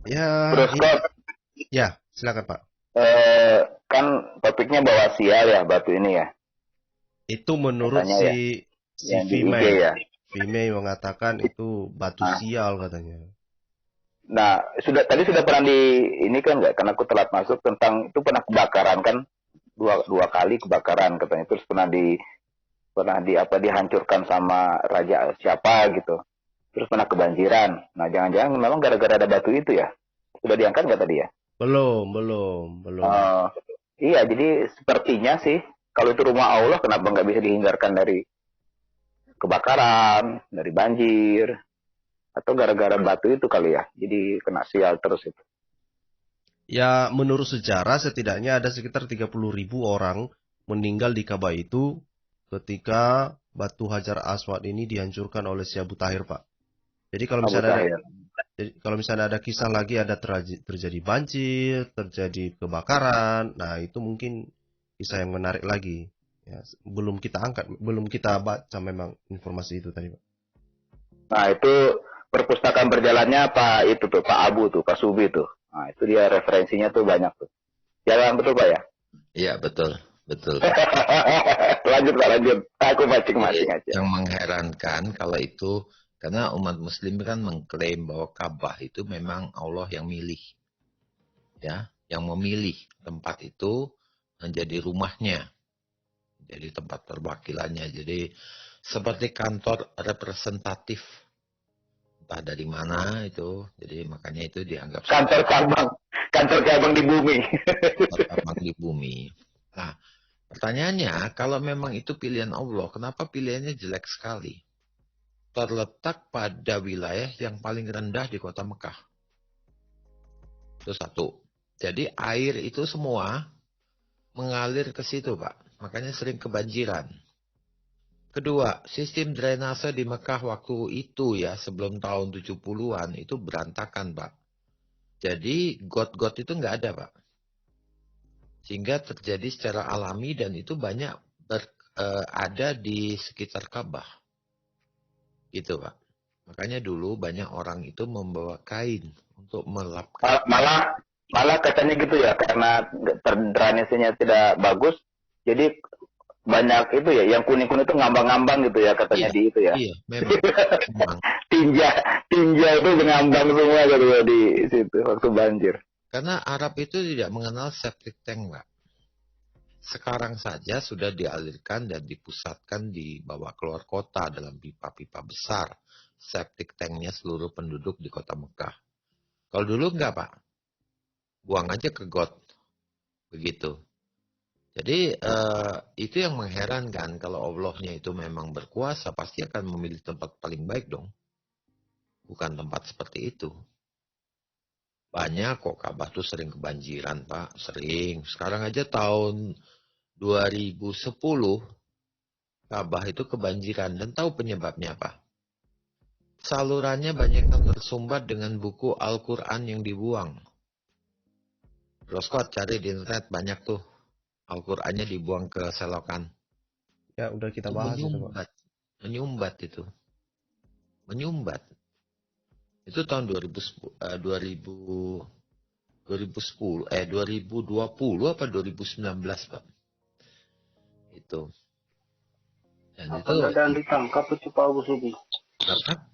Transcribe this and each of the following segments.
Ya, Terus kok ya, silakan Pak. kan topiknya bawa sial ya batu ini ya, Itu menurut katanya ya, si yang di IG Vimei. ya. Vimei mengatakan itu batu Nah, sial katanya. tadi sudah pernah di ini kan nggak? Karena aku telat masuk tentang itu pernah kebakaran kan, dua kali kebakaran katanya. Terus pernah di apa dihancurkan sama raja siapa gitu. Terus pernah kebanjiran. Nah, jangan-jangan memang gara-gara ada batu itu ya? Sudah diangkat nggak tadi ya? Belum, belum, belum. Uh, iya, jadi sepertinya sih kalau itu rumah Allah, kenapa nggak bisa dihindarkan dari kebakaran, dari banjir, atau gara-gara batu itu kali ya? Jadi kena sial terus itu. Ya, menurut sejarah setidaknya ada sekitar 30.000 orang meninggal di Ka'bah itu ketika batu Hajar Aswad ini dihancurkan oleh si Abu Tahir, Pak. Jadi kalau Abu misalnya ada Tahir. kalau misalnya ada kisah lagi ada terjadi banjir, terjadi kebakaran, nah itu mungkin kisah yang menarik lagi. Ya, belum kita angkat, belum kita baca memang informasi itu tadi, Pak. Nah, itu perpustakaan berjalannya Pak itu tuh, Pak Abu tuh, Pak Subi tuh. Nah, itu dia referensinya tuh banyak tuh. Jalan betul Pak ya? Iya, betul, betul. Lanjut Pak, lanjut. Aku Jadi mancing-mancing aja. yang mengherankan kalau itu karena umat Muslim kan mengklaim bahwa Ka'bah itu memang Allah yang milih, ya, yang memilih tempat itu menjadi rumahnya, jadi tempat perwakilannya. Jadi seperti kantor representatif entah dari mana itu. Jadi makanya itu dianggap Kantor sebagai cabang. Kantor cabang di bumi. tempat tambang di bumi. Nah, pertanyaannya, kalau memang itu pilihan Allah, kenapa pilihannya jelek sekali? Terletak pada wilayah yang paling rendah di kota Mekah. Itu satu. Jadi air itu semua mengalir ke situ, Pak. Makanya sering kebanjiran. Kedua, sistem drainase di Mekah waktu itu ya, sebelum tahun 70-an, itu berantakan, Pak. Jadi got-got itu nggak ada, Pak. Sehingga terjadi secara alami dan itu banyak ada di sekitar Ka'bah. Gitu, Pak. Makanya dulu banyak orang itu membawa kain untuk melapkan. Malah malah katanya gitu ya, karena drainasenya tidak bagus, jadi banyak itu ya, yang kuning-kuning itu ngambang-ngambang gitu ya, katanya Iya, di itu ya. iya, memang. Memang. tinja, tinja itu ngambang semua gitu ya di situ waktu banjir. Karena Arab itu tidak mengenal septic tank, Pak. Sekarang saja sudah dialirkan dan dipusatkan di bawah keluar kota dalam pipa-pipa besar. Septic tanknya seluruh penduduk di kota Mekah. Kalau dulu enggak, Pak. Buang aja ke got. Begitu. Jadi itu yang mengherankan. Kalau Allahnya itu memang berkuasa, pasti akan memilih tempat paling baik dong. Bukan tempat seperti itu. Banyak kok Ka'bah tuh sering kebanjiran, Pak. Sering. Sekarang aja tahun 2010 Ka'bah itu kebanjiran. Dan tahu penyebabnya apa? Salurannya banyak yang tersumbat dengan buku Al-Quran yang dibuang. Roskot cari di internet banyak tuh. Al-Qurannya dibuang ke selokan. Ya, udah kita Itu bahas itu, Pak. menyumbat. Menyumbat itu. Menyumbat. Itu tahun 2010, 2020 apa 2019, Pak. Itu. Dan Apa itu nggak ada yang ditangkap itu Pak Abu Subi? apa?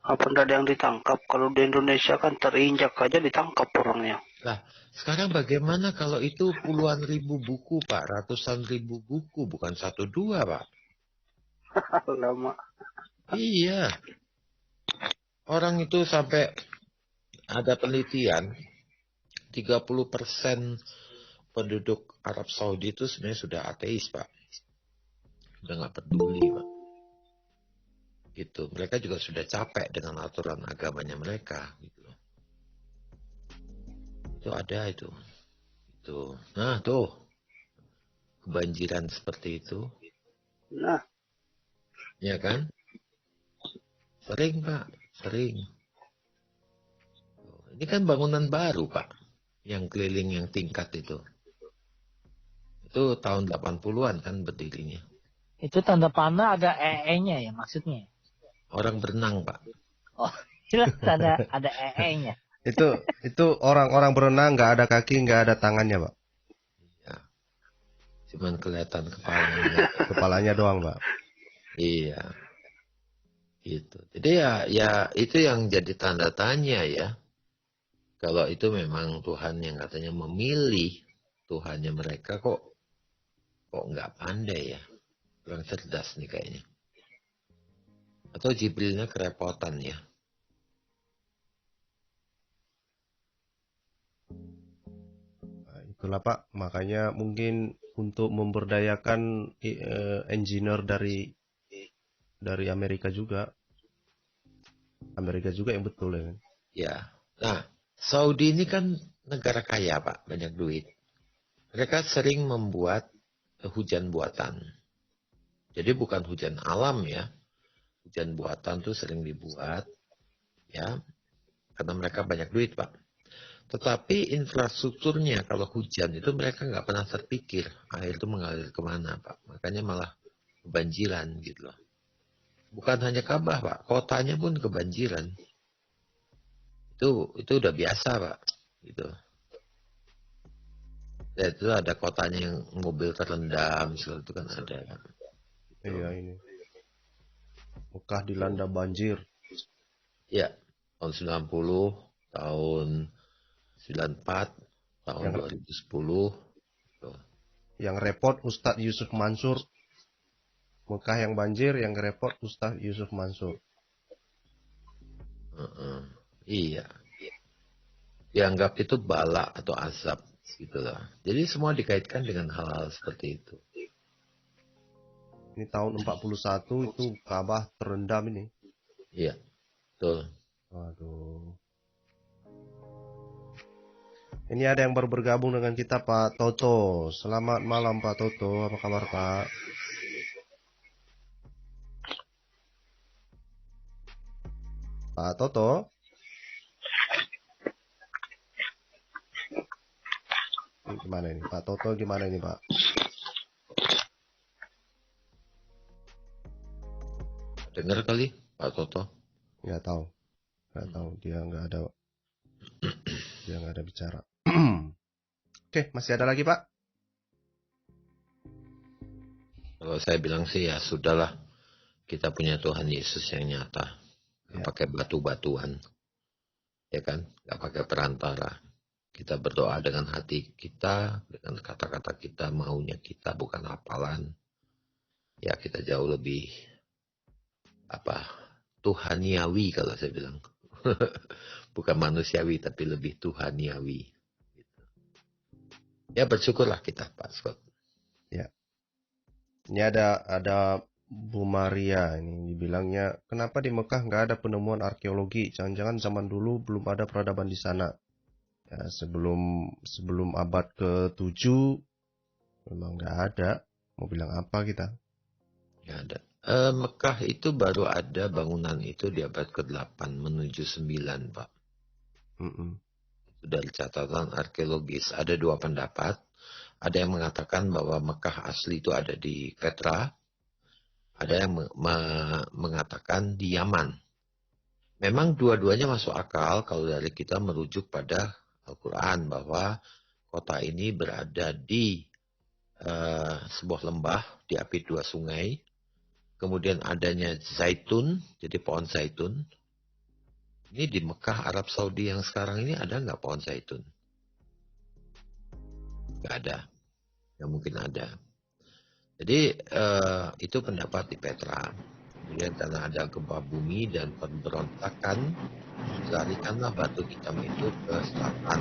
Apa nggak ada yang ditangkap? Kalau di Indonesia kan terinjak aja ditangkap orangnya. Lah, sekarang bagaimana kalau itu puluhan ribu buku, Pak? Ratusan ribu buku, bukan satu dua, Pak. Lama. Iya. Orang itu sampai ada penelitian, 30% penduduk Arab Saudi itu sebenarnya sudah ateis, Pak. Sudah nggak peduli, Pak. Gitu. Mereka juga sudah capek dengan aturan agamanya mereka. Gitu. Itu ada itu. Itu. Nah, tuh. Kebanjiran seperti itu. Nah, Ya kan? Sering, Pak. Sering. Ini kan bangunan baru, Pak. Yang keliling yang tingkat itu. Itu tahun 80-an kan berdirinya. Itu tanda panah ada EE-nya ya maksudnya. Orang berenang, Pak. Oh, jelas ada EE-nya. Itu orang-orang berenang nggak ada kaki, nggak ada tangannya, Pak. Ya, cuman kelihatan kepalanya. Kepalanya doang, Pak. Iya, gitu. Jadi ya itu yang jadi tanda tanya ya. Kalau itu memang Tuhan yang katanya memilih, Tuhannya mereka kok nggak pandai ya, kurang cerdas nih kayaknya. Atau Jibrilnya kerepotan ya. Nah, itulah Pak, makanya mungkin untuk memberdayakan engineer dari Amerika juga yang betul ya kan. Ya, nah Saudi ini kan negara kaya Pak, banyak duit. Mereka sering membuat hujan buatan. Jadi bukan hujan alam ya, hujan buatan tuh sering dibuat ya, karena mereka banyak duit Pak. Tetapi infrastrukturnya kalau hujan itu mereka nggak pernah terpikir air itu mengalir kemana Pak. Makanya malah kebanjiran gitu loh. Bukan hanya Ka'bah Pak, kotanya pun kebanjiran. Itu udah biasa Pak. Gitu. Dan itu ada kotanya yang mobil terendam, segala itu kan ada. Gitu. Iya ini. Mekah dilanda banjir. Ya, tahun 90, tahun 94, tahun 2010. Tuh. Yang repot Ustadz Yusuf Mansur. Mekah yang banjir, yang repot Ustadz Yusuf Mansur. Iya. Dianggap itu bala atau azab gitu lah. Jadi semua dikaitkan dengan hal-hal seperti itu. Ini tahun 41 itu Ka'bah terendam ini. Iya, betul. Waduh. Ini ada yang baru bergabung dengan kita Pak Toto. Selamat malam Pak Toto. Apa kabar Pak? Pak Toto. Ini gimana ini? Pak Toto gimana ini Pak? Dengar kali Pak Toto? Nggak tahu. Dia nggak ada bicara. Oke, masih ada lagi Pak? Kalau saya bilang sih ya sudahlah. Kita punya Tuhan Yesus yang nyata. Nggak pakai batu-batuan. Ya kan? Nggak pakai perantara. Kita berdoa dengan hati kita. Dengan kata-kata kita. Maunya kita bukan hafalan. Ya kita jauh lebih Tuhaniawi kalau saya bilang. Bukan manusiawi tapi lebih Tuhaniawi. Gitu. Ya bersyukurlah kita Pak Scott. Ya. Ini ada Bu Maria ini dibilangnya kenapa di Mekah nggak ada penemuan arkeologi? Jangan-jangan zaman dulu belum ada peradaban di sana. Ya, sebelum abad ke-7 memang nggak ada. Mau bilang apa kita? Nggak ada. Mekah itu baru ada bangunan itu di abad ke-8 menuju 9 Pak. Itu dari catatan arkeologis. Ada dua pendapat. Ada yang mengatakan bahwa Mekah asli itu ada di Petra. Ada yang mengatakan di Yaman. Memang dua-duanya masuk akal kalau dari kita merujuk pada Al-Quran bahwa kota ini berada di sebuah lembah diapit dua sungai. Kemudian adanya zaitun, jadi pohon zaitun. Ini di Mekah, Arab Saudi yang sekarang ini ada nggak pohon zaitun? Nggak ada. Ya mungkin ada. Jadi itu pendapat di Petra. Kemudian karena ada gempa bumi dan pemberontakan, dilarikanlah batu hitam itu ke selatan.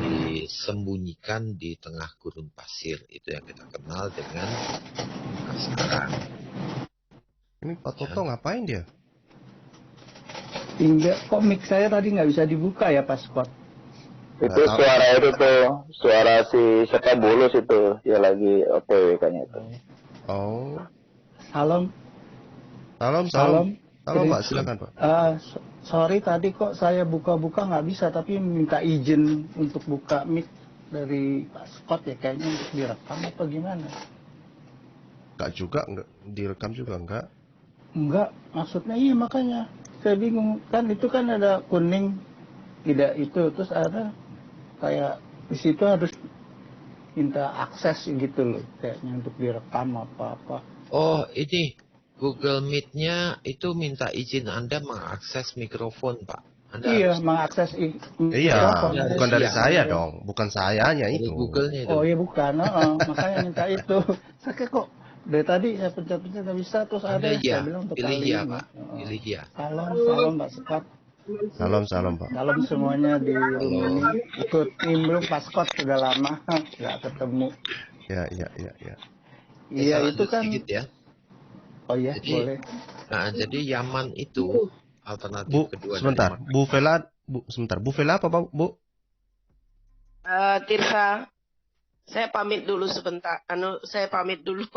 Disembunyikan di tengah gurun pasir. Itu yang kita kenal dengan Mekah sekarang. Ini Pak Toto ngapain dia? Hingga komik saya tadi nggak bisa dibuka ya Pak Scott. Itu suara itu tuh, suara si siapa Bulus itu, dia lagi OTW kayaknya itu. Oh. Salam. Salam Pak, silakan Pak. Sorry tadi kok saya buka-buka nggak bisa, tapi minta izin untuk buka mic dari Pak Scott ya, kayaknya untuk direkam apa gimana? Enggak direkam juga enggak? Enggak, maksudnya iya makanya saya bingung kan, itu kan ada kuning tidak itu, terus ada kayak di situ harus minta akses gitu loh, kayaknya untuk direkam apa-apa. Oh, ini Google Meet-nya itu minta izin Anda mengakses mikrofon, Pak. Anda Iya, harus mengakses Iya, mikrofon. Anda harus bukan dari siap saya Iya. dong, bukan sayanya dari itu. Google-nya itu. Oh iya bukan, makanya minta itu. Saya kayak kok dari tadi saya pencet-pencet nggak bisa, terus ada Anda ya, saya ya, bilang untuk pilih kali ya, ini. Pak. Pilih ya. Salam Mbak Scott. Salam Pak. Salam semuanya di room Halo. ini. Ikut nimbrung Pak Scott sudah lama nggak ketemu. Ya. Iya Saya itu lanjut kan. sedikit ya. Oh iya Jadi, boleh. jadi Yaman itu alternatif Bu, kedua dari sebentar. Mekah. Bu Vela apa Bu? Tirsa, saya pamit dulu sebentar. Saya pamit dulu.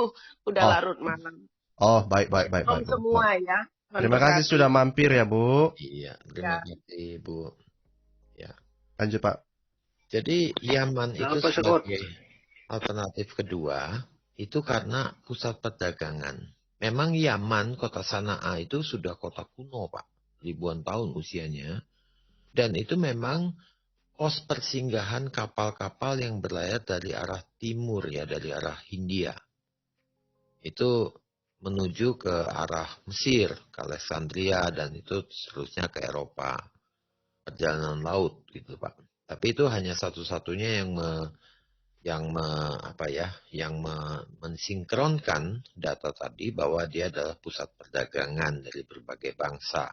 Udah Oh. larut malam. Oh, baik. Salam Bu. semua ya. Terima kasih sudah mampir ya Bu. Iya, terima kasih Bu. Ya. Lanjut Pak. Jadi Yaman itu Apa, Scott? sebagai alternatif kedua itu karena pusat perdagangan. Memang Yaman, kota Sana'a itu sudah kota kuno, Pak. Ribuan tahun usianya. Dan itu memang pos persinggahan kapal-kapal yang berlayar dari arah timur ya, dari arah Hindia. Itu menuju ke arah Mesir, ke Alexandria, dan itu seterusnya ke Eropa. Perjalanan laut gitu, Pak. Tapi itu hanya satu-satunya yang mensinkronkan data tadi bahwa dia adalah pusat perdagangan dari berbagai bangsa.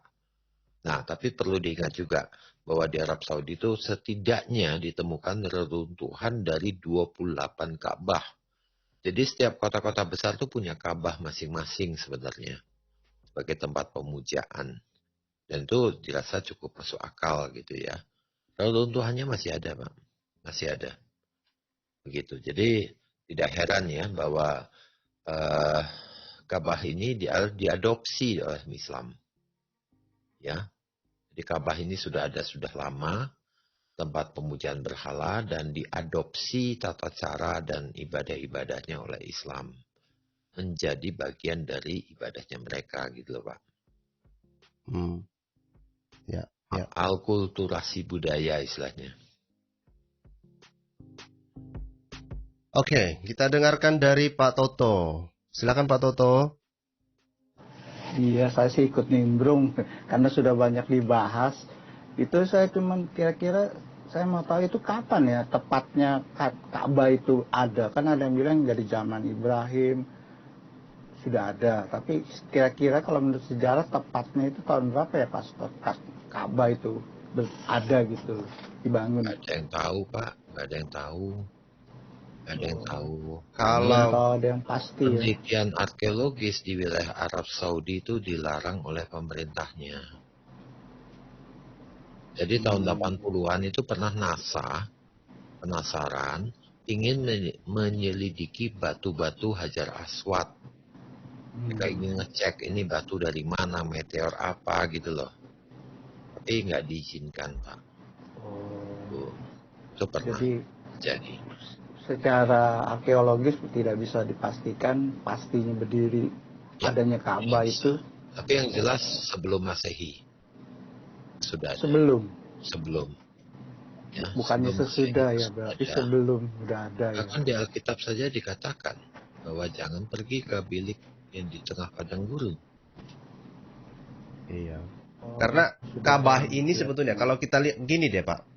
Nah, tapi perlu diingat juga bahwa di Arab Saudi itu setidaknya ditemukan reruntuhan dari 28 Ka'bah. Jadi setiap kota-kota besar itu punya Ka'bah masing-masing sebenarnya sebagai tempat pemujaan. Dan itu dirasa cukup masuk akal gitu ya. Reruntuhannya masih ada, Pak. Masih ada. Begitu. Jadi tidak heran ya bahwa Ka'bah ini diadopsi oleh Islam. Ya. Jadi Ka'bah ini sudah lama tempat pemujaan berhala dan diadopsi tata cara dan ibadah-ibadahnya oleh Islam menjadi bagian dari ibadahnya mereka gitu loh Pak. Ya. Alkulturasi budaya istilahnya. Oke, kita dengarkan dari Pak Toto. Silakan Pak Toto. Iya, saya sih ikut nimbrung karena sudah banyak dibahas. Itu saya cuman kira-kira saya mau tahu itu kapan ya tepatnya Ka'bah itu ada. Kan ada yang bilang dari zaman Ibrahim sudah ada. Tapi kira-kira kalau menurut sejarah tepatnya itu tahun berapa ya Pak Scott? Ka'bah itu ada gitu dibangun. Gak ada yang tahu Pak, gak ada yang tahu. Gak ada yang tahu. Kalau ada yang pasti ya. Penelitian arkeologis di wilayah Arab Saudi itu dilarang oleh pemerintahnya. Jadi tahun 80-an itu pernah NASA penasaran ingin menyelidiki batu-batu Hajar Aswad. Mereka ingin ngecek ini batu dari mana, meteor apa gitu loh. Tapi nggak diizinkan Pak. Itu pernah jadi. Secara arkeologis tidak bisa dipastikan pastinya berdiri Ya, adanya Ka'bah itu. Tapi yang jelas sebelum Masehi sudah ada. Sebelum. Ya, Bukannya sebelum sesudah Masehi ya, berarti ada. sebelum udah ada ya. Bahkan di Alkitab saja dikatakan bahwa jangan pergi ke bilik yang di tengah padang gurun. Iya. Karena Ka'bah ini sebetulnya kalau kita lihat gini deh Pak.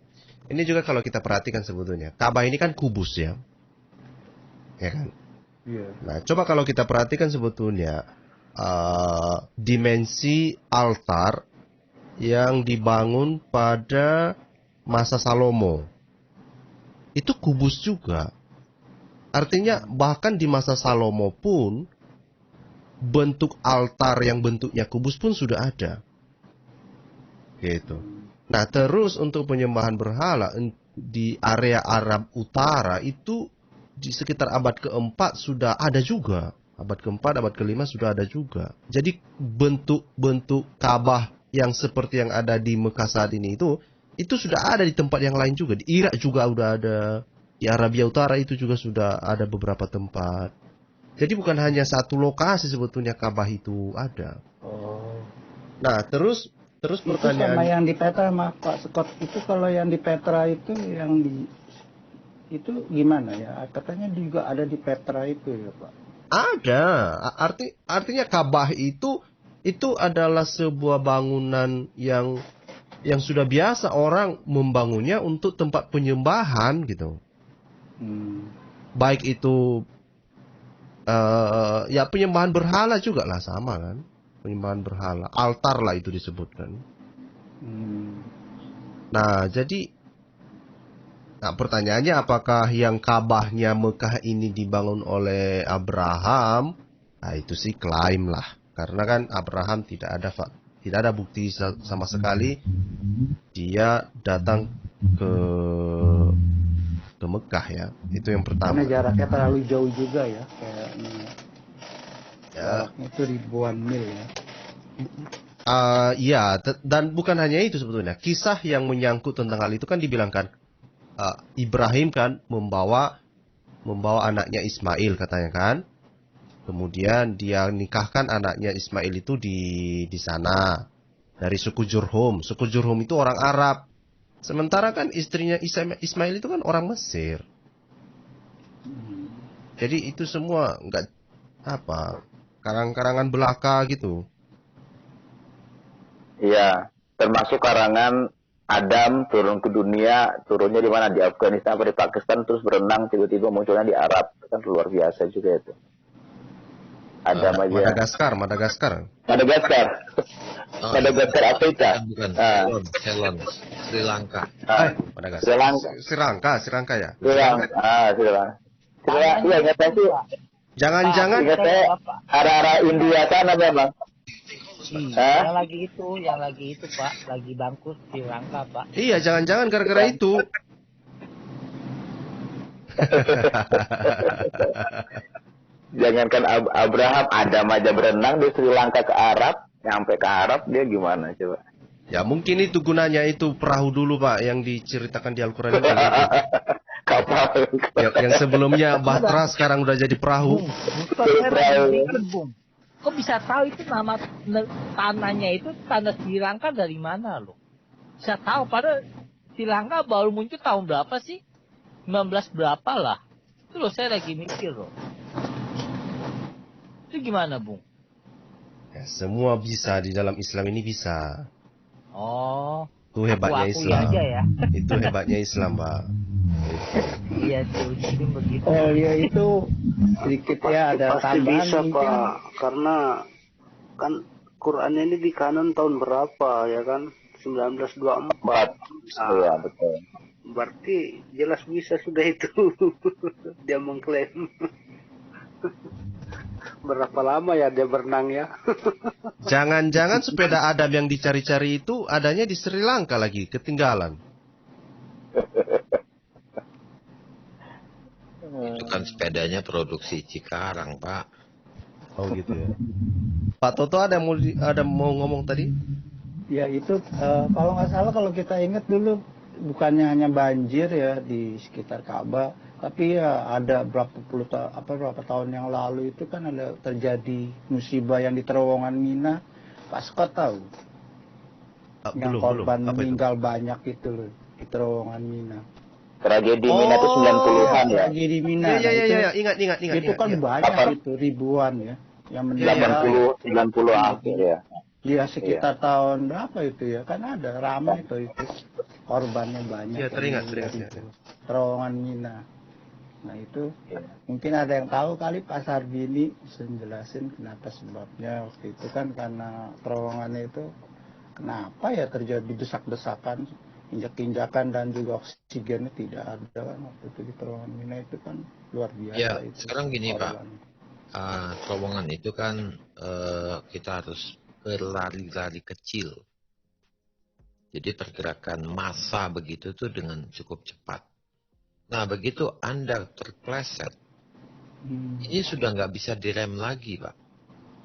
Ini juga kalau kita perhatikan sebetulnya Ka'bah ini kan kubus ya. Ya kan? Iya. Nah, coba kalau kita perhatikan sebetulnya dimensi altar yang dibangun pada masa Salomo itu kubus juga. Artinya bahkan di masa Salomo pun bentuk altar yang bentuknya kubus pun sudah ada. Gitu. Nah, terus untuk penyembahan berhala di area Arab Utara itu di sekitar abad keempat sudah ada juga. Abad keempat, abad kelima sudah ada juga. Jadi bentuk-bentuk Ka'bah yang seperti yang ada di Mekah saat ini itu sudah ada di tempat yang lain juga. Di Irak juga udah ada. Di Arabia Utara itu juga sudah ada beberapa tempat. Jadi bukan hanya satu lokasi sebetulnya Ka'bah itu ada. Nah, terus Terus Itu sama pertanyaan, yang di Petra sama Pak Scott itu, kalau yang di Petra itu yang di itu gimana ya? Katanya juga ada di Petra itu ya Pak. ada. Artinya Ka'bah itu adalah sebuah bangunan yang sudah biasa orang membangunnya untuk tempat penyembahan gitu. Baik itu ya penyembahan berhala juga lah, sama kan, penyembahan berhala, altar lah itu disebutkan. Nah jadi pertanyaannya, apakah yang Ka'bahnya Mekah ini dibangun oleh Abraham? Nah itu sih klaim lah, karena kan Abraham tidak ada bukti sama sekali dia datang ke Mekah ya. Itu yang pertama. Karena jaraknya terlalu jauh juga ya, kayaknya. Ya. Jaraknya itu ribuan mil ya. Ya, dan bukan hanya itu sebetulnya. Kisah yang menyangkut tentang hal itu kan dibilangkan Ibrahim kan membawa anaknya Ismail katanya kan. Kemudian dia nikahkan anaknya Ismail itu di sana dari suku Jurhum. Suku Jurhum itu orang Arab. Sementara kan istrinya Ismail itu kan orang Mesir. Jadi itu semua enggak karang-karangan belaka gitu. Iya, termasuk karangan Adam turun ke dunia, turunnya di mana? Di Afghanistan atau di Pakistan, terus berenang tiba-tiba munculnya di Arab. Kan luar biasa juga itu. Adam aja. Madagaskar. Madagaskar Afrika. Bukan. Ceylon. Sri Lanka. Madagaskar. Sri Lanka ya. Sri Lanka. Iya, ingat saya sih. Jangan-jangan Ingat saya arah-arah India sana memang. Yang lagi itu Pak, lagi bangkus Sri Lanka Pak. Iya, jangan-jangan gara-gara itu. Jangankan Abraham, Adam aja berenang di Sri Lanka ke Arab, nyampe ke Arab dia gimana coba? Ya mungkin itu gunanya itu perahu dulu Pak, yang diceritakan di Al-Quran itu. Kapal. Yang sebelumnya bahtera sekarang udah jadi perahu. Bung. Kok bisa tahu itu nama tanahnya itu tanah Sri Lanka dari mana loh? Bisa tahu, padahal Sri Lanka baru muncul tahun berapa sih? 19 berapa lah. Itu loh saya lagi mikir loh. Itu gimana Bung? Ya, semua bisa di dalam Islam ini bisa. Oh. Itu hebatnya Islam. Aja ya. Itu hebatnya Islam Pak. Iya tuh, jadi begitu. Oh iya, itu sedikit ya ada Pasti tambahan bisa mungkin. Pak, karena kan Quran ini di kanon tahun berapa ya kan? 1924. Iya betul. Berarti jelas bisa sudah itu. Dia mengklaim. Berapa lama ya dia berenang ya? Jangan-jangan sepeda Adam yang dicari-cari itu adanya di Sri Lanka lagi, ketinggalan. Itu kan sepedanya produksi Cikarang, Pak. Oh gitu ya. Pak Toto ada mau ngomong tadi? Ya itu kalau nggak salah, kalau kita ingat dulu bukannya hanya banjir ya di sekitar Ka'bah, tapi ya ada berapa tahun yang lalu itu kan ada terjadi musibah yang di terowongan Mina. Pak Scott tahu? Yang korban meninggal banyak itu loh di terowongan Mina. Tragedi Mina itu 90-an ya. Tragedi Mina. Iya, ingat. Itu kan banyak itu, ribuan ya yang meninggal. 90 akhir ya. Iya, sekitar tahun berapa itu ya? Kan ada ramai itu korbannya banyak. Iya, teringat. Terowongan Mina. Nah itu mungkin ada yang tahu kali, Pak Sarbini bisa jelasin kenapa sebabnya waktu itu kan, karena terowongannya itu kenapa ya terjadi desak-desakan, injak-injakan, dan juga oksigennya tidak ada kan waktu itu di terowongan Mina itu kan luar biasa. Ya, itu sekarang gini korban. Pak, terowongan itu kan kita harus berlari-lari kecil. Jadi pergerakan massa begitu tuh dengan cukup cepat. Nah begitu Anda terpleset, ini sudah nggak bisa direm lagi Pak.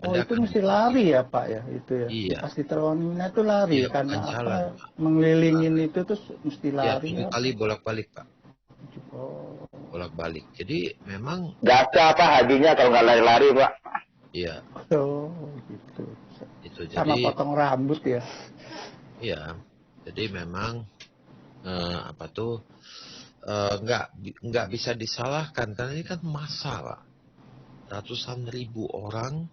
Oh itu mesti lari ya Pak ya itu ya. Iya. Pasti terowongan Mina itu lari Iya, karena bukan jalan, Pak. Mengelilingin itu terus mesti lari. Ya, 7 kali bolak-balik Pak. Oh. Bolak-balik. Jadi memang. Gaca apa hajinya kalau nggak lari-lari Pak? Iya. Oh gitu. Itu Sama jadi. potong rambut ya. Iya. Jadi memang nggak bisa disalahkan karena ini kan massa, Pak. Ratusan ribu orang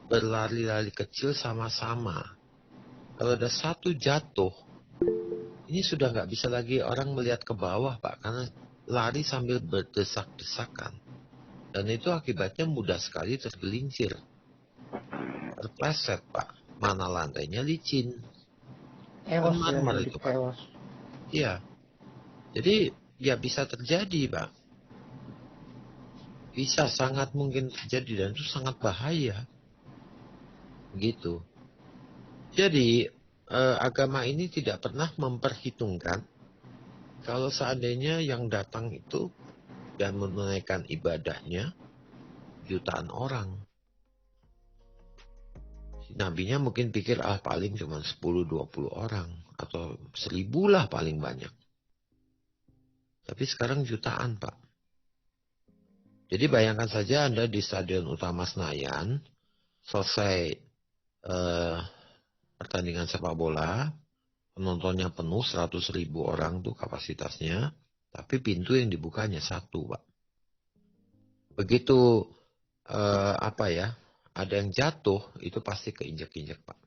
berlari-lari kecil sama-sama. Kalau ada satu jatuh, ini sudah nggak bisa lagi orang melihat ke bawah, Pak, karena lari sambil berdesak-desakan. Dan itu akibatnya mudah sekali tergelincir. Terpleset, Pak. Mana lantainya licin. Ewas ya, Marmer jadi itu, Pak. ewas. Iya. Jadi, ya bisa terjadi, Pak. Bisa sangat mungkin terjadi dan itu sangat bahaya. Begitu. Jadi, agama ini tidak pernah memperhitungkan kalau seandainya yang datang itu dan menunaikan ibadahnya jutaan orang. Nabinya mungkin pikir paling cuma 10-20 orang atau 1000 lah paling banyak. Tapi sekarang jutaan, Pak. Jadi bayangkan saja Anda di Stadion Utama Senayan selesai pertandingan sepak bola, penontonnya penuh 100.000 orang tuh kapasitasnya, tapi pintu yang dibukanya 1, Pak. Begitu ada yang jatuh, itu pasti keinjek-injek, Pak.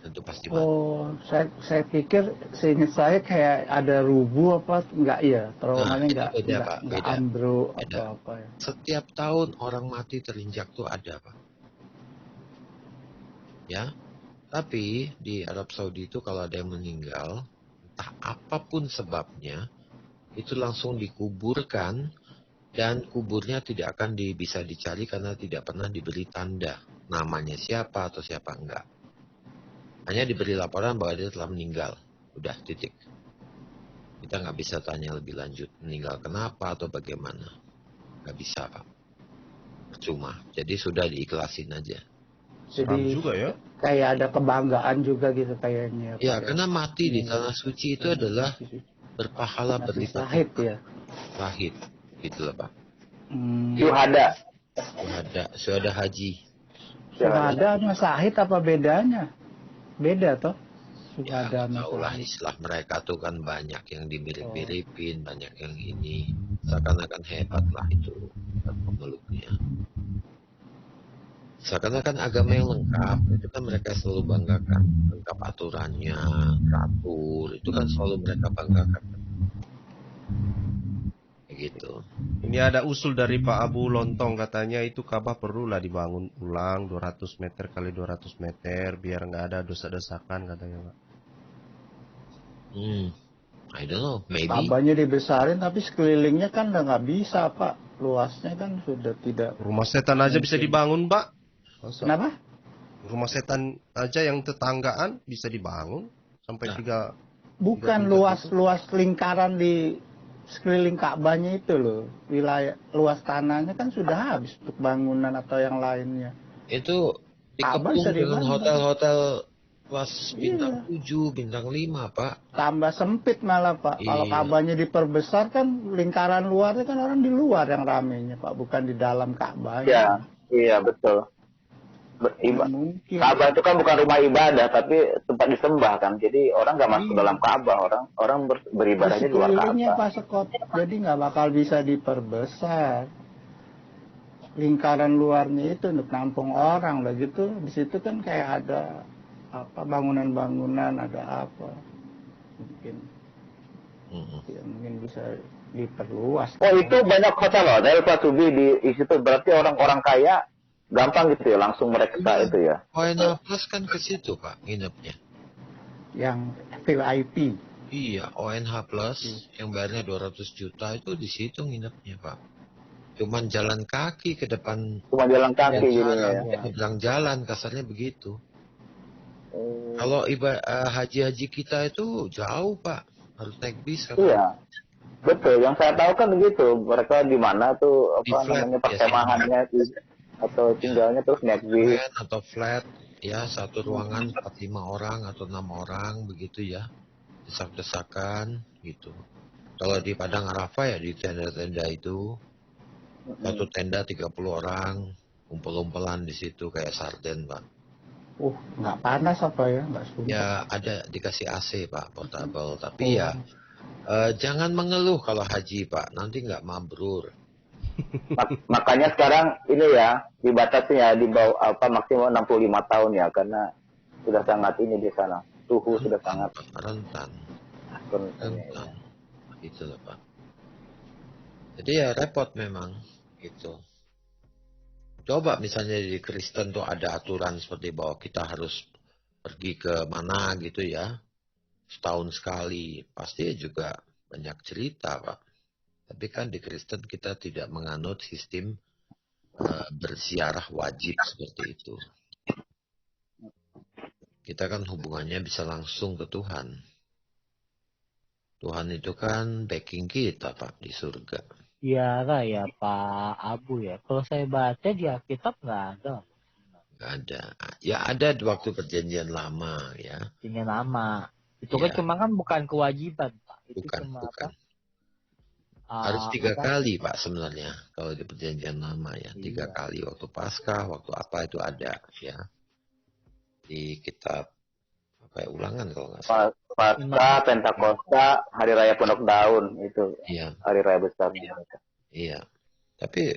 Itu pasti mati. Oh, saya pikir seingat saya kayak ada rubuh apa enggak ya, terowongannya enggak ambruk atau apa ya. Setiap tahun orang mati terinjak tuh ada, Pak. Ya. Tapi di Arab Saudi itu kalau ada yang meninggal, entah apapun sebabnya, itu langsung dikuburkan dan kuburnya tidak akan bisa dicari karena tidak pernah diberi tanda namanya siapa atau siapa enggak. Hanya diberi laporan bahwa dia telah meninggal. Udah, titik. Kita nggak bisa tanya lebih lanjut. Meninggal kenapa atau bagaimana. Nggak bisa, Pak. Percuma. Jadi sudah diikhlasin aja. Jadi juga ya. Kayak ada kebanggaan juga gitu kayaknya. Ya, karena mati di tanah suci itu adalah berpahala berlipat. Syahid ya. Syahid. Gitu lah, Pak. Syuhada haji. Syuhada sama syahid apa bedanya? Beda toh? Syuhada sama tahulah istilah mereka tuh kan banyak yang dimirip-miripin, banyak yang ini. Seakan-akan hebat lah itu pemeluknya. Seakan-akan agama yang lengkap, itu kan mereka selalu banggakan. Lengkap aturannya, teratur, itu kan selalu mereka banggakan. Gitu. Ini ada usul dari Pak Abu Lontong, katanya itu Ka'bah perlulah dibangun ulang 200 meter kali 200 meter biar nggak ada desak-desakan katanya, Pak. I don't know, maybe. Ka'bahnya dibesarin tapi sekelilingnya kan udah nggak bisa, Pak. Luasnya kan sudah tidak. Rumah setan aja bisa dibangun, Pak. Masa? Kenapa? Rumah setan aja yang tetanggaan bisa dibangun sampai 3. Bukan luas lingkaran di sekeliling Ka'bahnya itu loh, wilayah luas tanahnya kan sudah habis untuk bangunan atau yang lainnya. Itu dikepung dengan hotel-hotel kelas bintang 7, bintang 5, Pak. Tambah sempit malah, Pak. Kalau Ka'bahnya diperbesar kan lingkaran luarnya kan orang di luar yang ramenya, Pak, bukan di dalam Ka'bahnya. Iya, betul. Ka'bah itu kan bukan rumah ibadah tapi tempat disembah kan, jadi orang nggak masuk dalam Ka'bah, orang beribadahnya di luar Ka'bah. Pak Sekot, jadi nggak bakal bisa diperbesar lingkaran luarnya itu untuk nampung orang lah gitu. Di situ kan kayak ada apa bangunan-bangunan, ada apa mungkin bisa diperluas. Oh, itu banyak hotel Pak Subi di situ, berarti orang-orang kaya gampang gitu ya, langsung mereka itu ya. ONH Plus kan ke situ, Pak, nginepnya. Yang VIP. Iya, ONH Plus yang bayarnya 200 juta itu di situ nginepnya, Pak. Cuman jalan kaki ke depan. Cuma jalan kaki gitu ya. Bilang jalan, kasarnya begitu. Kalau haji-haji kita itu jauh, Pak. Harus naik bis kan. Iya. Betul, yang saya tahu kan begitu. Mereka di mana tuh namanya perkemahannya atau tinggalnya terus naik bis atau flat ya, satu ruangan 4-5 orang atau 6 orang begitu ya, desak-desakan gitu. Kalau di Padang Arafah ya di tenda-tenda itu satu tenda 30 orang kumpul-kumpulan di situ kayak sarden, Pak. Nggak panas apa ya? Nggak sumpah. Ya ada dikasih AC Pak, portable. Tapi ya jangan mengeluh kalau haji Pak, nanti nggak mabrur. Makanya sekarang ini ya dibatasi ya di bawah maksimal 65 tahun ya, karena sudah sangat ini di sana. Suhu sudah sangat rentan. ya. Gitu loh Pak. Jadi ya repot memang gitu. Coba misalnya di Kristen tuh ada aturan seperti bahwa kita harus pergi ke mana gitu ya, setahun sekali. Pasti juga banyak cerita Pak. Tapi kan di Kristen kita tidak menganut sistem berziarah wajib seperti itu. Kita kan hubungannya bisa langsung ke Tuhan. Tuhan itu kan backing kita Pak di surga. Ziarah ya Pak Abu ya. Kalau saya baca di Alkitab nggak ada. Nggak ada. Ya ada di waktu perjanjian lama ya. Perjanjian lama. Itu kan cuma kan bukan kewajiban Pak. Itu bukan. apa? Harus 3 kali Pak sebenarnya kalau di perjanjian lama ya. 3 kali waktu Paskah, waktu apa itu ada ya. Di kitab apa ya, Ulangan kalau nggak salah. Paskah, Pentakosta, Hari Raya Pondok Daun itu. Iya. Hari Raya besar. Iya. Tapi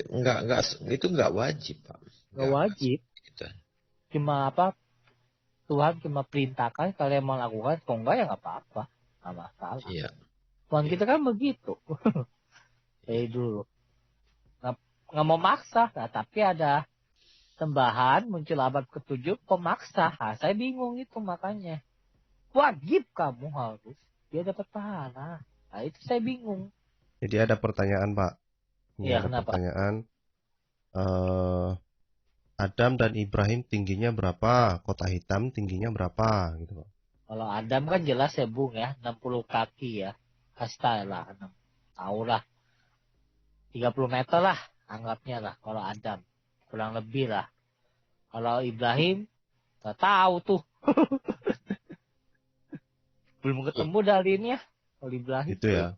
itu nggak wajib Pak. Nggak wajib. Gitu. Cuma apa? Tuhan cuma perintahkan kalian mau lakukan, kalau enggak ya nggak apa-apa, nggak masalah. Iya. Tuhan kita kan begitu. Dari dulu. Nggak mau maksa, nah, tapi ada sembahan muncul abad ke-7 pemaksa. Nah, saya bingung itu makanya. Wajib kamu harus. Dia dapat pahala. Nah, itu saya bingung. Jadi ada pertanyaan Pak. Iya, ada kenapa? Pertanyaan. Adam dan Ibrahim tingginya berapa? Kota hitam tingginya berapa? Gitu Pak. Kalau Adam kan jelas ya Bung ya. 60 kaki ya. Hasta lah. Tahu lah. 30 meter lah. Anggapnya lah. Kalau Adam. Kurang lebih lah. Kalau Ibrahim. Gak tahu tuh. Belum ketemu dalinya. Kalau Ibrahim. Itu ya.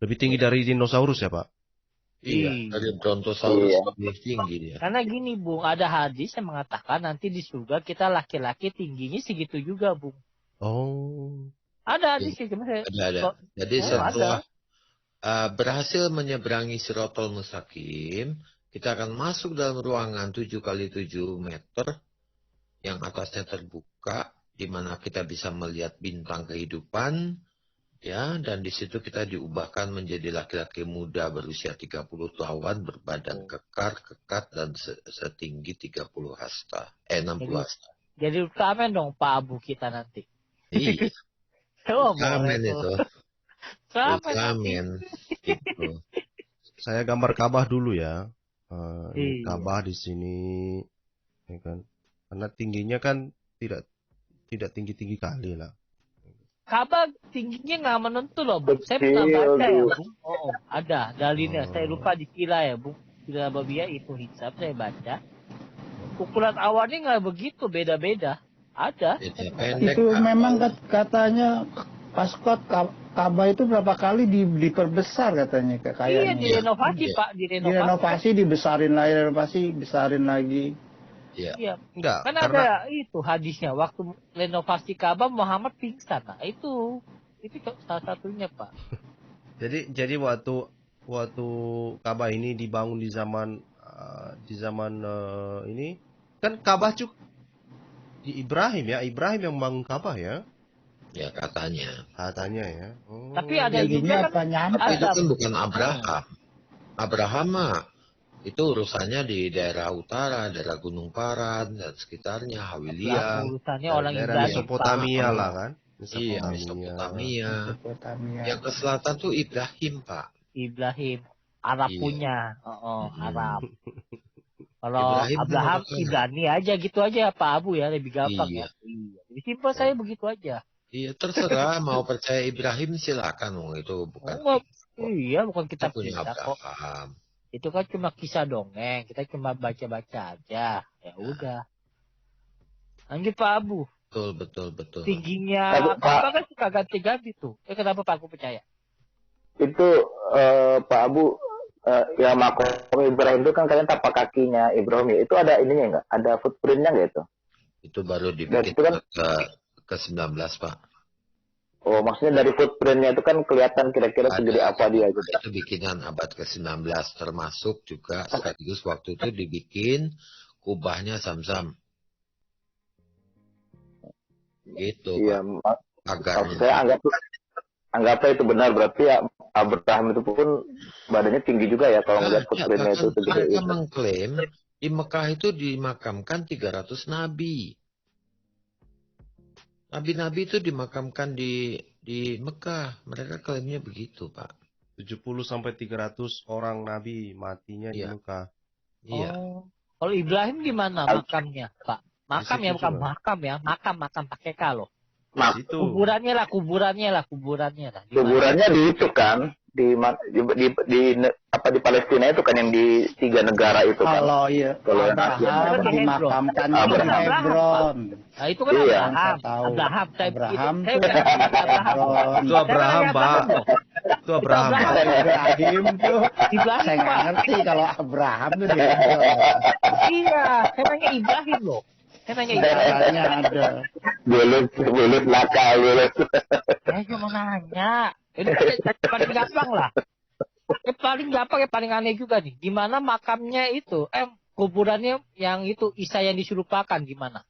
Lebih tinggi dari dinosaurus ya Pak? Iya, dari Brontosaurus lebih tinggi dia. Karena gini Bung, ada hadis yang mengatakan nanti di surga kita laki-laki tingginya segitu juga Bung. Oh. Ada hadis ya, cuma saya... Ada. Jadi setelah berhasil menyeberangi Siratal Mustaqim, kita akan masuk dalam ruangan 7x7 meter yang atasnya terbuka, di mana kita bisa melihat bintang kehidupan, ya, dan di situ kita diubahkan menjadi laki-laki muda berusia 30 tahun, berbadan kekar, kekat, dan setinggi 30 hasta. 60 hasta. Jadi Ultraman dong Pak Abu kita nanti. Iya. Ultraman itu. Ultraman. Gitu. Saya gambar Ka'bah dulu ya. Ka'bah di sini, ya kan. Karena tingginya kan tidak tinggi-tinggi kali lah. Ka'bah tingginya nggak menentu loh, Bung. Saya pernah baca ya, Bung. Oh, ada dalilnya. Saya lupa dikira ya, Bung. Kira Babia itu hisab saya baca. Ukuran awalnya nggak begitu, beda-beda. Ada. Itu memang katanya Paskot Ka'bah itu berapa kali diperbesar katanya kayaknya. Iya, direnovasi Pak, direnovasi dibesarin lagi, besarin lagi. Iya. Enggak, kan karena... ada itu hadisnya waktu renovasi Ka'bah Muhammad pingsan. Nah, itu salah satunya, Pak. jadi waktu Ka'bah ini dibangun di zaman ini kan Ka'bah di Ibrahim ya, Ibrahim yang membangun Ka'bah ya. Ya katanya ya. Oh. Tapi ada juga kan itu kan bukan Abraham. Abraham mah itu urusannya di daerah utara, daerah Gunung Paran dan sekitarnya, Hawilia. Urusannya orang daerah Mesopotamia lah kan. Iya, Mesopotamia. Yang ke selatan tuh Ibrahim, Pak. Ibrahim. Arab punya. Arab. Kalau Abraham Ibrani aja gitu aja Pak Abu ya, lebih gampang ya. Jadi simpel saya begitu aja. Iya, terserah mau percaya Ibrahim silakan, itu bukan. Bukan kitab punya kita kok. Abraham. Itu kan cuma kisah dongeng, kita cuma baca-baca aja. Ya udah. Lanjut Pak Abu. Betul. Tingginya apa kan suka ganti-ganti tuh. Kenapa Pak Abu percaya? Itu Pak Abu ya makom Ibrahim itu kan kalian tapak kakinya Ibrahim ya. Itu ada ininya nggak? Ada footprintnya nggak itu? Itu baru Dan dibikin itu kan, ke 19, Pak. oh maksudnya dari footprintnya itu kan kelihatan kira-kira segede apa dia gitu. Itu bikinan abad ke-19, termasuk juga sekaligus waktu itu dibikin kubahnya Zamzam. Gitu, Iya, Pak. maksud Agarnya. saya anggapnya itu benar, berarti ya Abraham itu pun badannya tinggi juga ya kalau melihat footprintnya itu segede Mereka itu. mengklaim di Mekah itu dimakamkan 300 nabi. Nabi-nabi itu dimakamkan di Mekah. Mereka klaimnya begitu, Pak. 70 sampai 300 orang nabi matinya di Iya. Mekah. Iya. Oh. Kalau Ibrahim di mana makamnya, Pak? Makam Di ya, situ bukan juga. makam ya. Makam pakai K loh. Nah, Situ. Kuburannya lah. Di mana? kuburannya di itu kan di Palestina itu kan yang di 3 negara itu kan. Kalau iya Kalau yang Abraham Asia. dimakamkan di Abraham. Hebron. Nah, itu kan Iya. Abraham. Saya tahu. Abraham. Abraham Saya tuh bilang di Abraham. Hebron. Itu Abraham, Pak. Itu Abraham, Pak. Ibrahim tuh Ibrahim, saya nggak Pak. ngerti kalau Abraham tuh di Hebron. Iya, saya nanya Ibrahim loh. Caranya ada. Bulut nakal bulut. Saya cuma nanya. Itu paling gampang lah. Yang paling aneh juga nih. Di mana makamnya itu? Kuburannya yang itu Isa yang diserupakan gimana?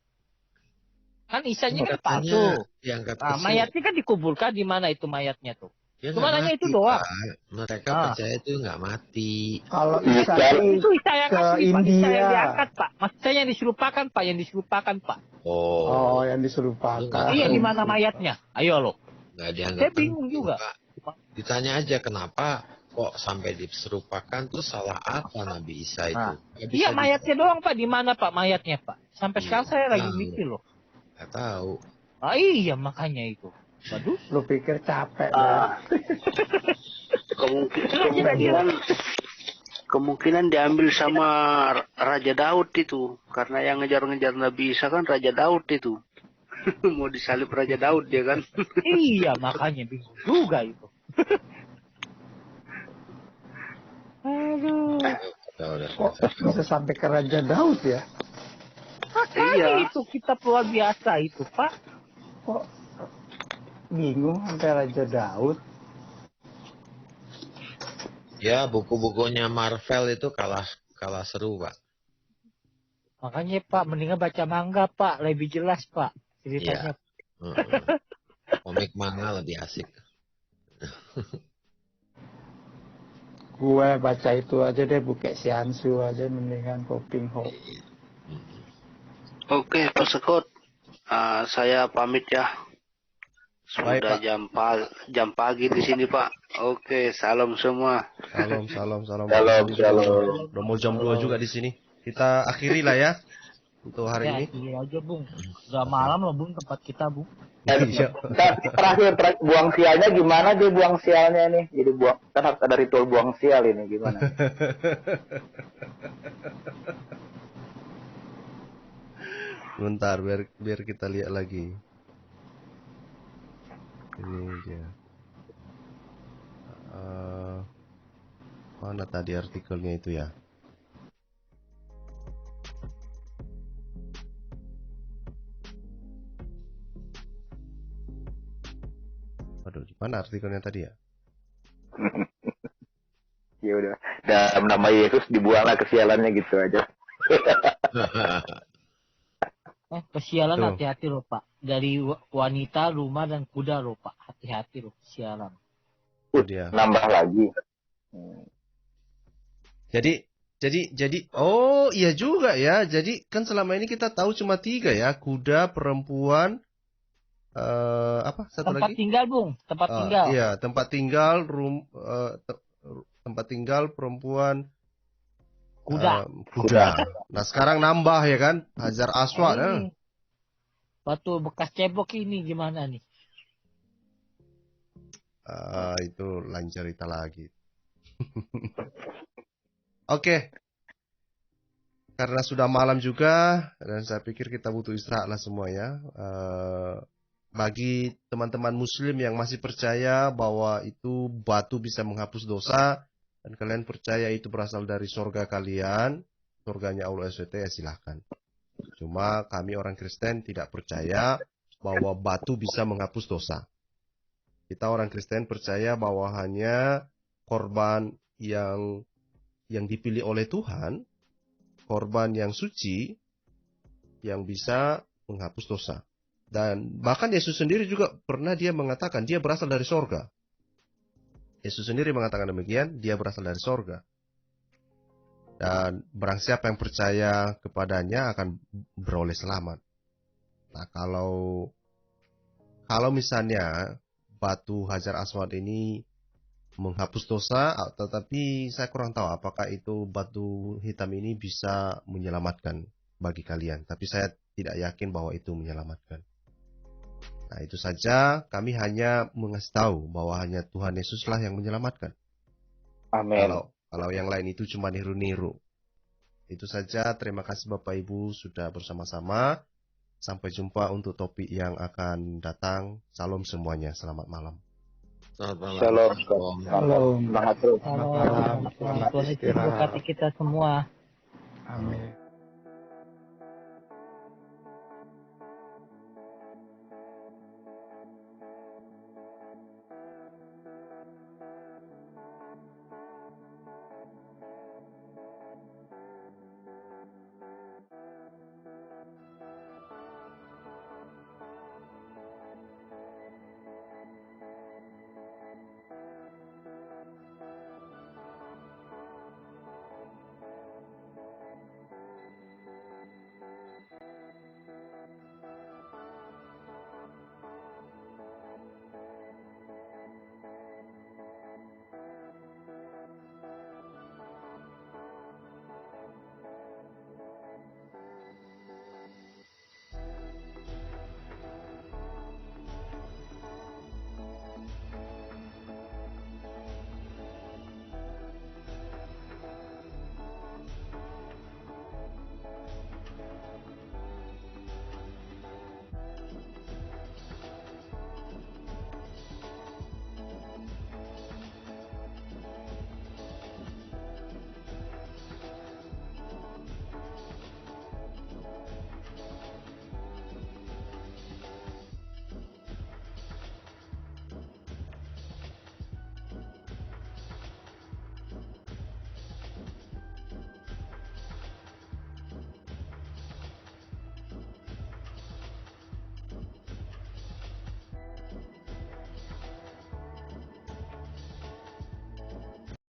Kan Isanya kan palsu. Diangkat ke Nah, mayatnya kan dikuburkan di mana itu mayatnya tuh? Dia Cuma nggak nanya mati, itu doang. Pak. Mereka percaya itu nggak mati. Kalau Isa Itu Isa yang ke asli, Pak. Isa India. yang diangkat, Pak. Maksudnya yang diserupakan, Pak. Yang diserupakan, Pak. Oh, yang diserupakan. Iya, di mana mayatnya? Ayo loh. Nggak dianggap. Saya bingung penting, juga. Pak. Ditanya aja kenapa kok sampai diserupakan, terus salah apa Nabi Isa itu? Nah, Nggak bisa iya, mayatnya doang, Pak. Di mana, Pak, mayatnya, Pak? Sampai Iya, sekarang saya lagi tahu. mikir loh. Nggak tahu. Ah, iya, makanya itu. Waduh. Lu pikir capek ya? Kemungkinan diambil sama Raja Daud itu, karena yang ngejar-ngejar Nabi Isa kan Raja Daud itu. Mau disalib Raja Daud dia kan. Iya, makanya bingung juga itu. Aduh. Kok bisa sampai ke Raja Daud ya? Makanya itu kitab luar biasa itu, Pak. Kok bingung sampai Raja Daud? Ya, buku-bukunya Marvel itu kalah seru, Pak. Makanya, Pak, mendingan baca manga, Pak. Lebih jelas, Pak. Ceritanya. Komik manga lebih asik. Gue baca itu aja deh, buku Siansu aja mendingan Koping Ho. Oke, Pak Sekot. Saya pamit ya. Baik, Sudah Pak. jam pagi di sini, Pak. Oke, salam semua. Salam. Shalom. Udah mau jam 2 juga di sini. Kita akhiri lah ya untuk hari ini. Iya aja, Bung. Udah malam loh, Bung, tempat kita, Bung. Iya. Terakhir buang sialnya gimana dia buang sialnya nih? Jadi kan harus ada ritual buang sial ini gimana? Bentar, biar kita lihat lagi. Ini dia. Mana tadi artikelnya itu ya? Aduh, di mana artikelnya tadi ya? Ya udah, dalam nama Yesus dibuanglah kesialannya gitu aja. Kesialan Tuh. hati-hati loh, Pak. Dari wanita, rumah, dan kuda loh, Pak. Hati-hati loh, kesialan. Dia. Nambah lagi. Jadi, oh iya juga ya. Jadi kan selama ini kita tahu cuma 3 ya, kuda, perempuan, apa satu Tempat lagi? tinggal, Bung. Tempat tinggal. Iya, tempat tinggal, tempat tinggal, perempuan, Kuda. kuda. Nah sekarang nambah ya kan, Hajar Aswad. Ini batu bekas cebok ini gimana nih? Itu lain cerita lagi. Oke. Karena sudah malam juga dan saya pikir kita butuh istirahat lah semua ya. Bagi teman-teman muslim yang masih percaya bahwa itu batu bisa menghapus dosa dan kalian percaya itu berasal dari surga kalian, surganya Allah SWT, ya silahkan. Cuma kami orang Kristen tidak percaya bahwa batu bisa menghapus dosa. Kita orang Kristen percaya bahwa hanya korban yang dipilih oleh Tuhan, korban yang suci, yang bisa menghapus dosa. Dan bahkan Yesus sendiri juga pernah dia mengatakan, dia berasal dari sorga. Yesus sendiri mengatakan demikian, dia berasal dari sorga. Dan barang siapa yang percaya kepadanya akan beroleh selamat. Nah, kalau misalnya batu Hajar Aswad ini menghapus dosa, tetapi saya kurang tahu apakah itu batu hitam ini bisa menyelamatkan bagi kalian. Tapi saya tidak yakin bahwa itu menyelamatkan. Nah, itu saja, kami hanya mengasih tahu bahwa hanya Tuhan Yesuslah yang menyelamatkan. Amin. Kalau yang lain itu cuma niru-niru. Itu saja, terima kasih Bapak Ibu sudah bersama-sama. Sampai jumpa untuk topik yang akan datang. Salam semuanya, selamat malam. Selamat malam. Shalom. Shalom. Semangat terus. Selamat malam. Selamat Tuhan Yesus istirahat. memberkati kita semua. Amin.